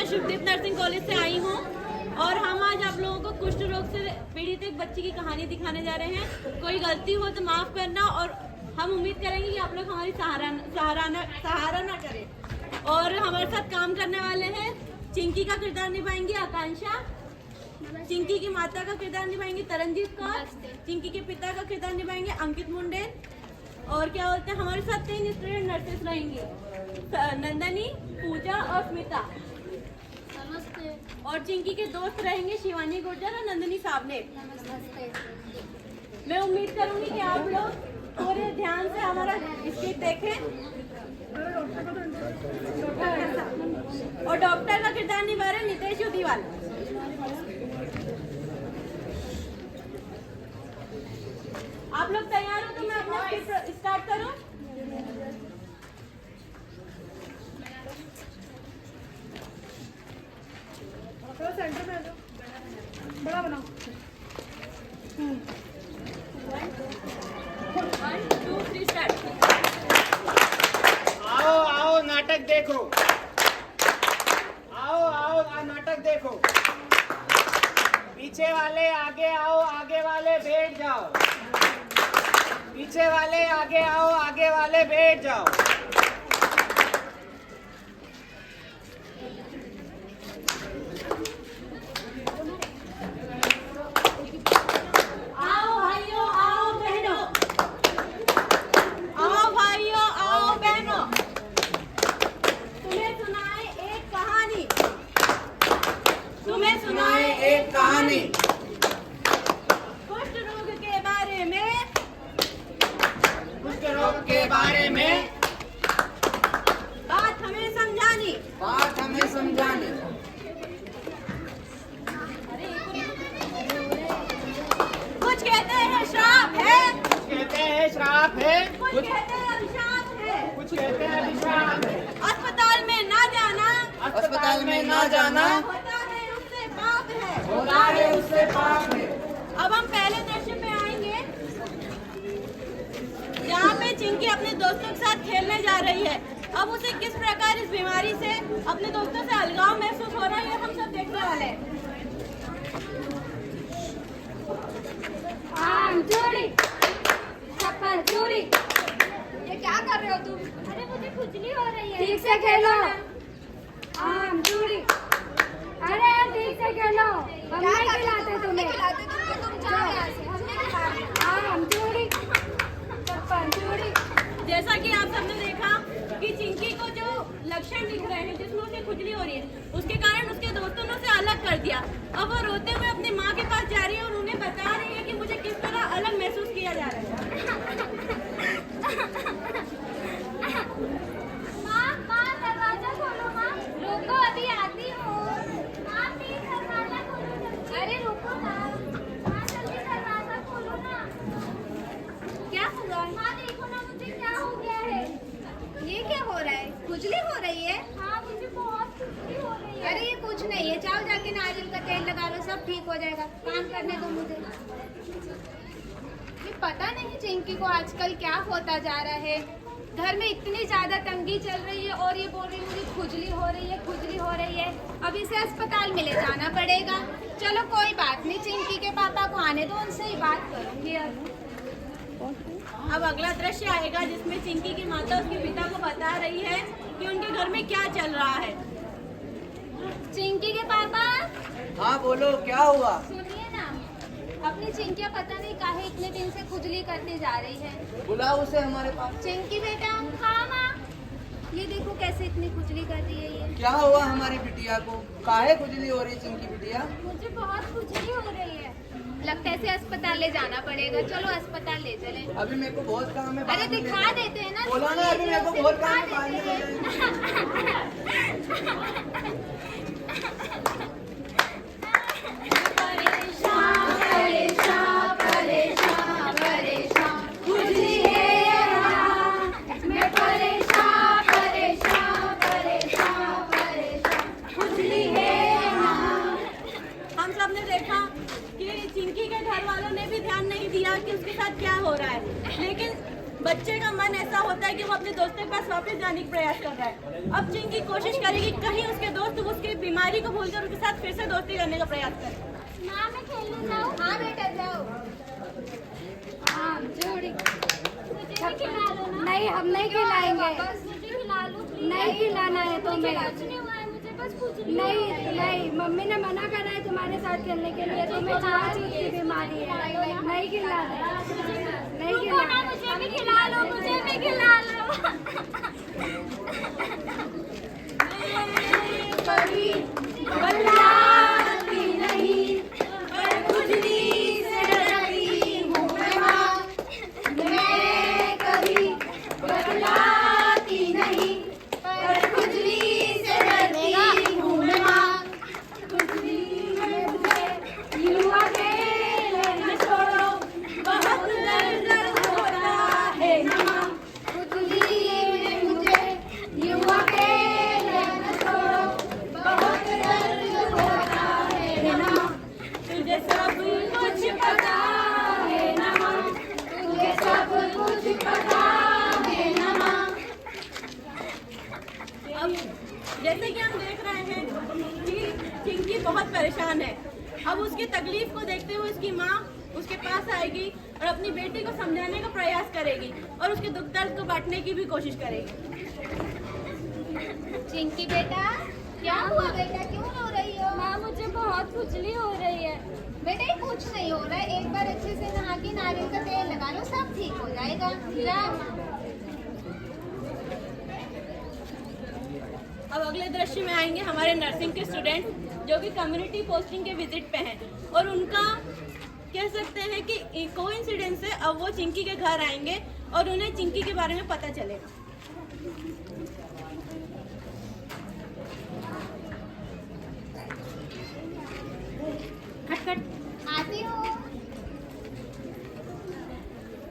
मैं Shubhdeep nursing college से आई हूँ और हम आज आप लोगों को कुष्ठ रोग से पीड़ित एक बच्ची की कहानी दिखाने जा रहे हैं। कोई गलती हो तो माफ करना और हम उम्मीद करेंगे कि आप लोग हमारी सहारा ना करें। और हमारे साथ काम करने वाले हैं, चिंकी का किरदार निभाएंगी आकांक्षा, चिंकी की माता का किरदार निभाएंगे तरनजीत कौर, चिंकी के पिता का किरदार निभाएंगे अंकित मुंडे, और क्या बोलते हैं हमारे साथ 3 स्टूडेंट नर्सेस रहेंगी, नंदनी, पूजा और स्मिता। नमस्ते। और चिंकी के दोस्त रहेंगे शिवानी गुर्जर और नंदनी सावले। नमस्ते। मैं उम्मीद करूंगी कि आप लोग पूरे ध्यान से हमारा स्किट देखें। और डॉक्टर का किरदार निभा रहे नितेश युदीवाल। आप लोग तैयार हो तो मैं अपना स्किट स्टार्ट करूं? सेंटर में आ जाओ, बड़ा बनाओ। 1 2 3 स्टार्ट। आओ आओ नाटक देखो, आओ आओ नाटक देखो। पीछे वाले आगे आओ, आगे वाले बैठ जाओ। पीछे वाले आगे आओ, आगे वाले बैठ जाओ। आओ भाइयों, आओ बहनों, आओ भाइयों, आओ बहनों, तुम्हें सुनाए एक कहानी, तुम्हें सुनाए एक कहानी कुष्ठ रोग के बारे में, कुष्ठ रोग के बारे में बात हमें समझानी। बात हमें समझानी। कुछ कहते हैं श्राप है, कुछ कहते हैं श्राप है, कुछ कहते हैं अभिशाप है, कुछ कहते हैं अभिशाप है। अस्पताल में ना जाना, अस्पताल में ना जाना होता है उससे पाप है, होता है उससे पाप है। अब हम पहले दृश्य पे आएंगे जहाँ पे चिंकी अपने दोस्तों के साथ खेलने जा रही है। अब उसे किस प्रकार इस बीमारी से अपने दोस्तों से अलगाव महसूस हो रहा है ये हम सब देखने वाले हैं। आम चोरी, चप्पल चोरी। ये क्या कर रहे हो तुम? अरे मुझे खुजली हो रही है। ठीक से खेलो। आम चोरी। अरे ठीक से खेलो। हम नहीं खिलाते तुम्हें। तुम जाओ यहाँ से। हमने खिलाया। आम चोरी, चप्पल चोरी। जैसा कि आप सबने देखा कि चिंकी को जो लक्षण दिख रहे हैं जिसमें उसे खुजली हो रही है उसके कारण उसके दोस्तों ने उसे अलग कर दिया। अब वो रोते हुए अपनी माँ के पास जा रही है और उन्हें बता रही है कि मुझे किस तरह अलग महसूस किया जा रहा है। माँ दरवाजा खोलो माँ। रुको अभी आती हूँ। माँ प्लीज दरवाजा खोलो जल्दी। अरे रुको ना। माँ जल्दी दरवाजा खोलो ना। क्या हुआ? माँ देखो ना मुझे क्या हो गया है। ये क्या हो रहा है? खुजली हो रही है? हाँ मुझे बहुत खुजली हो रही है। अरे ये कुछ नहीं है, जाओ जाके नारियल का तेल लगा लो, सब ठीक हो जाएगा। काम करने दो मुझे। ये पता नहीं चिंकी को आजकल क्या होता जा रहा है। घर में इतनी ज्यादा तंगी चल रही है और ये बोल रही है मुझे खुजली हो रही है, खुजली हो रही है। अब इसे अस्पताल में ले जाना पड़ेगा। चलो कोई बात नहीं, चिंकी के पापा को आने दो, उनसे ही बात करूंगी। अब अगला दृश्य आएगा जिसमें चिंकी की माता उसके पिता को बता रही है कि उनके घर में क्या चल रहा है। चिंकी के पापा हाँ बोलो, क्या हुआ? सुनिए ना, अपनी चिंकिया पता नहीं काहे इतने दिन से खुजली करती जा रही है। बुलाओ उसे हमारे पास। चिंकी बेटा, हाँ माँ। ये देखो कैसे इतनी खुजली कर रही है ये। क्या हुआ हमारी बिटिया को? काहे खुजली हो रही चिंकी बिटिया? मुझे बहुत खुजली हो रही है। लगता है इसे अस्पताल ले जाना पड़ेगा। चलो अस्पताल ले चले। अभी मेरे को बहुत काम है। अरे दिखा देते हैं ना। बोला ना, अभी मेरे को बहुत काम है, बाद में ले परेशान परेशान परेशान परेशान खुजली है यहाँ। मैं परेशान परेशान परेशान परेशान खुजली है यहाँ। हम सब ने देखा कि चिंकी के घर वालों ने भी ध्यान नहीं दिया कि उसके साथ क्या हो रहा है, लेकिन बच्चे का मन ऐसा ऐसा होता है कि वो अपने दोस्तों के पास वापस जाने का प्रयास कर रहा है। अब चिंकी कोशिश करेगी कहीं उसके दोस्त उसकी बीमारी को भूलकर उसके साथ फिर से दोस्ती करने का प्रयास करें। माँ मैं खेलने जाऊँ? हाँ बेटा जाओ। आम चूड़ी। मुझे भी खिला लो ना। नहीं, हम नहीं खिलाएंगे। बस मुझे खिला लो प्लीज। नहीं खिलाना है तुम्हें। कुछ नहीं हुआ है, मुझे बस कुछ नहीं, मम्मी ने मना करा है तुम्हारे साथ खेलने के लिए। तुम्हें छुआछूत की बीमारी है, नहीं खिलाना है, नहीं खिलाना। मुझे भी खिला लो, मुझे भी खिला लो। कभी बदलाती नहीं, पर खुजली से डरती हूँ मैं माँ। मैं कभी बदलाती नहीं, पर खुजली से डरती हूँ मैं माँ। खुजली में मुझे यूँ अकेले न छोड़ो, बहुत दर्द होता है न माँ। खुजली में मुझे यूँ अकेले न छोड़ो, बहुत दर्द होता है न माँ। तुझे सब कुछ पता है न माँ, तुझे सब कुछ पता है न माँ। अब जैसे कि हम देख रहे हैं कि चिंकी बहुत परेशान है। अब उसकी तकलीफ को देखते हुए उसकी माँ उसके पास आएगी और अपनी बेटी को समझाने का प्रयास करेगी और उसके दुख दर्द को बांटने की भी कोशिश करेगी। चिंकी बेटा, क्या हुआ बेटा, क्यों रो रही हो? माँ मुझे बहुत खुजली हो रही है। बेटा ये कुछ नहीं हो रहा है, एक बार अच्छे से नहा के नारियल का तेल लगा लो, सब ठीक हो जाएगा। जाओ। अब अगले दृश्य में आएंगे हमारे नर्सिंग के स्टूडेंट जो कि कम्युनिटी पोस्टिंग के विजिट पे हैं और उनका कह सकते हैं कि कोइंसिडेंस से अब वो चिंकी के घर आएंगे और उन्हें चिंकी के बारे में पता चलेगा। आती हूँ।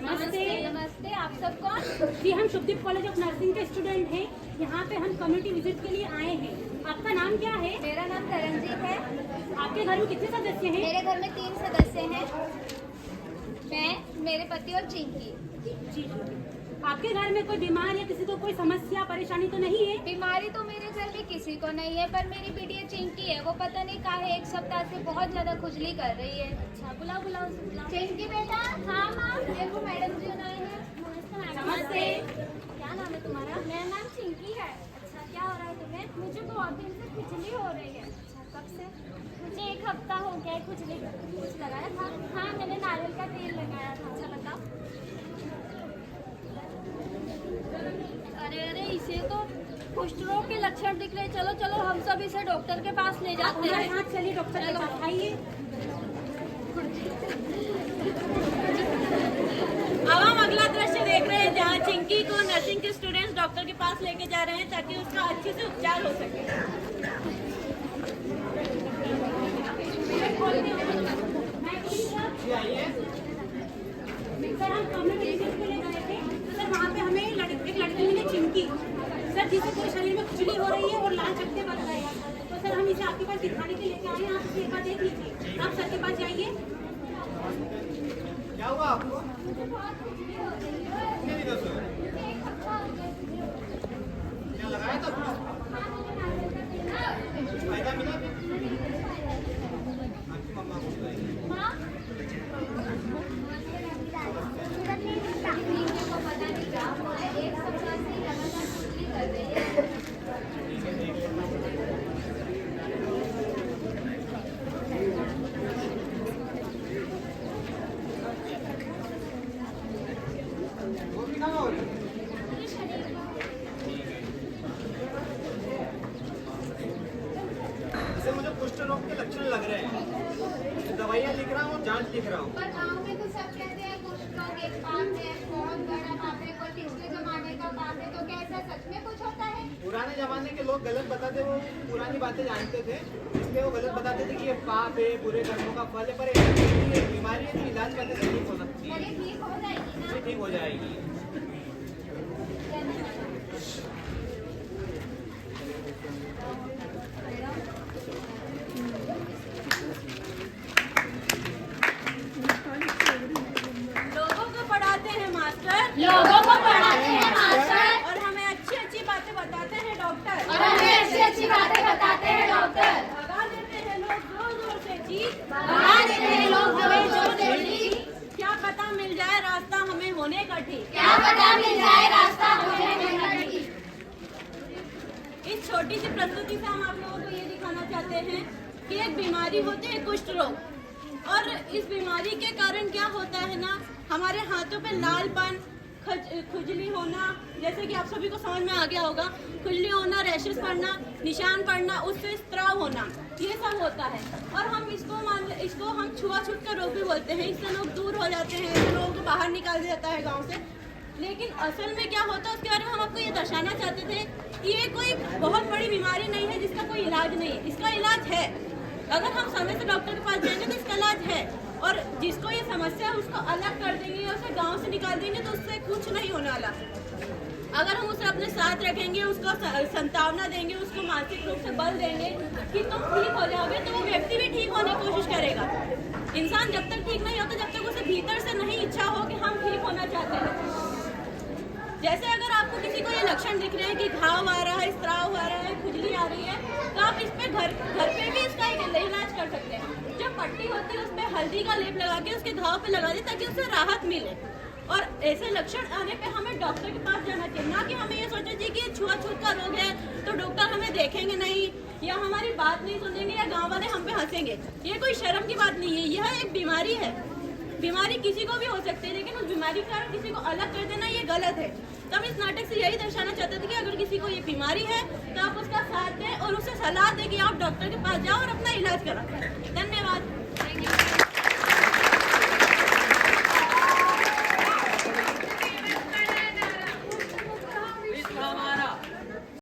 नमस्ते। नमस्ते, आप सब कौन? जी हम शुभदीप कॉलेज ऑफ नर्सिंग के स्टूडेंट हैं। यहाँ पे हम कम्युनिटी विजिट के लिए आए हैं। आपका नाम क्या है? मेरा नाम तरनजीत है। आपके घर में कितने सदस्य हैं? मेरे घर में 3 सदस्य हैं, मैं, मेरे पति और चिंकी। जी। आपके घर में कोई बीमार या किसी को कोई समस्या परेशानी तो नहीं है? बीमारी तो मेरे घर में किसी को नहीं है, पर मेरी बिटिया चिंकी है, वो पता नहीं काहे 1 सप्ताह से बहुत ज्यादा खुजली कर रही है। अच्छा बुलाओ। चिंकी बेटा। हाँ माँ, देखो मैडम जी आए हैं। नमस्ते। क्या नाम है तुम्हारा? मेरा नाम चिंकी है। अच्छा, क्या हो रहा है तुम्हें? मुझे बहुत दिन से खुजली हो रही है। अच्छा, कब से? मुझे 1 हफ्ता हो गया है खुजली। कुछ लगाया था? हाँ, मैंने नारियल का तेल लगाया था। अच्छा बताओ। अरे इसे तो कुष्ठ रोग के लक्षण दिख रहे। चलो हम सब इसे डॉक्टर के पास ले जाते हैं। हाँ चलिए डॉक्टर के पास। आइए। अब हम अगला दृश्य देख रहे हैं जहाँ चिंकी को नर्सिंग के स्टूडेंट्स डॉक्टर के पास लेके जा रहे हैं ताकि उसका अच्छे से उपचार हो सके। सर हम कम्युनिटी विजिट के लिए गए थे तो सर वहाँ पे हमें एक लड़की मिली चिंकी सर, जिसे पूरे शरीर में खुजली हो रही है और लाल चकत्ते बन रहे हैं। तो सर हम इसे आपके पास दिखाने के लेके आए हैं। आप इसे एक बार देख लीजिए। आप सर के पास जाइए। क्या हुआ आपको? क्या लगाया था? फायदा मिला? आपकी मम्मा को बताइए। को पता नहीं क्या हुआ है, 1 सप्ताह से लगातार खुजली कर रही है। वो भी कहाँ हो रही है? इससे मुझे कुष्ठ रोग के लक्षण लग रहे हैं। दवाइयाँ लिख रहा हूँ, जांच लिख रहा हूँ। पर गाँव में तो सब कहते हैं कुष्ठ रोग एक पाप है, बहुत बड़ा पाप है, कोई पिछले जमाने का पाप है। तो क्या ऐसा सच में कुछ होता है? पुराने जमाने के लोग गलत बताते, वो पुरानी बातें जानते थे, इसलिए वो गलत बताते थे कि ये पाप है, बुरे कर्मों का फल है। पर ये बीमारी है, तो इलाज करने से ठीक हो सकती है। अरे ठीक हो जाएगी ना? ये ठीक हो जाएगी। लोगों को पढ़ाते हैं मास्टर, लोगों को पढ़ाते हैं छोटी सी प्रस्तुति से हम आप लोगों को ये दिखाना चाहते हैं कि एक बीमारी होती है कुष्ठ रोग, और इस बीमारी के कारण क्या होता है ना, हमारे हाथों पे लालपन, खुजली होना, जैसे कि आप सभी को समझ में आ गया होगा, खुजली होना, रैशेस पड़ना, निशान पड़ना, उससे स्त्राव होना, ये सब होता है। और हम इसको हम छुआछूत का रोग भी बोलते हैं। इससे लोग दूर हो जाते हैं, इससे लोगों को बाहर निकाल दिया जाता है गांव से। लेकिन असल में क्या होता है उसके बारे में हम आपको ये दर्शाना चाहते थे कि ये कोई बहुत बड़ी बीमारी नहीं है जिसका कोई इलाज नहीं है। इसका इलाज है, अगर हम समय से डॉक्टर के पास जाएंगे तो इसका इलाज है। और जिसको ये समस्या है उसको अलग कर देंगे, उसे गांव से निकाल देंगे तो उससे कुछ नहीं होने वाला। अगर हम उसे अपने साथ रखेंगे, उसको संतावना देंगे, उसको मानसिक रूप से बल देंगे कि तुम ठीक हो जाओगे, तो वो व्यक्ति भी ठीक होने की कोशिश करेगा। इंसान जब तक ठीक नहीं होता, जब तक उसे भीतर से नहीं इच्छा हो कि हम ठीक होना चाहते हैं। जैसे अगर आपको किसी को ये लक्षण दिख रहे हैं कि घाव आ रहा है, स्त्राव आ रहा है, खुजली आ रही है, तो आप इस पे घर पे भी इसका एक इलाज कर सकते हैं। जो पट्टी होती है उस पर हल्दी का लेप लगा के उसके घाव पे लगा दें ताकि उसे राहत मिले। और ऐसे लक्षण आने पे हमें डॉक्टर के पास जाना चाहिए, ना कि हमें ये सोचना चाहिए कि ये छुआछूत का रोग है तो डॉक्टर हमें देखेंगे नहीं या हमारी बात नहीं सुनेंगे या गाँव वाले हम पे हंसेंगे। ये कोई शर्म की बात नहीं है, यह एक बीमारी है। बीमारी किसी को भी हो सकती है, लेकिन उस बीमारी के कारण किसी को अलग कर देना ये गलत है। तो हम इस नाटक से यही दर्शाना चाहते थे कि अगर किसी को ये बीमारी है तो आप उसका साथ दें और उसे सलाह दें कि आप डॉक्टर के पास जाओ और अपना इलाज कराओ। धन्यवाद।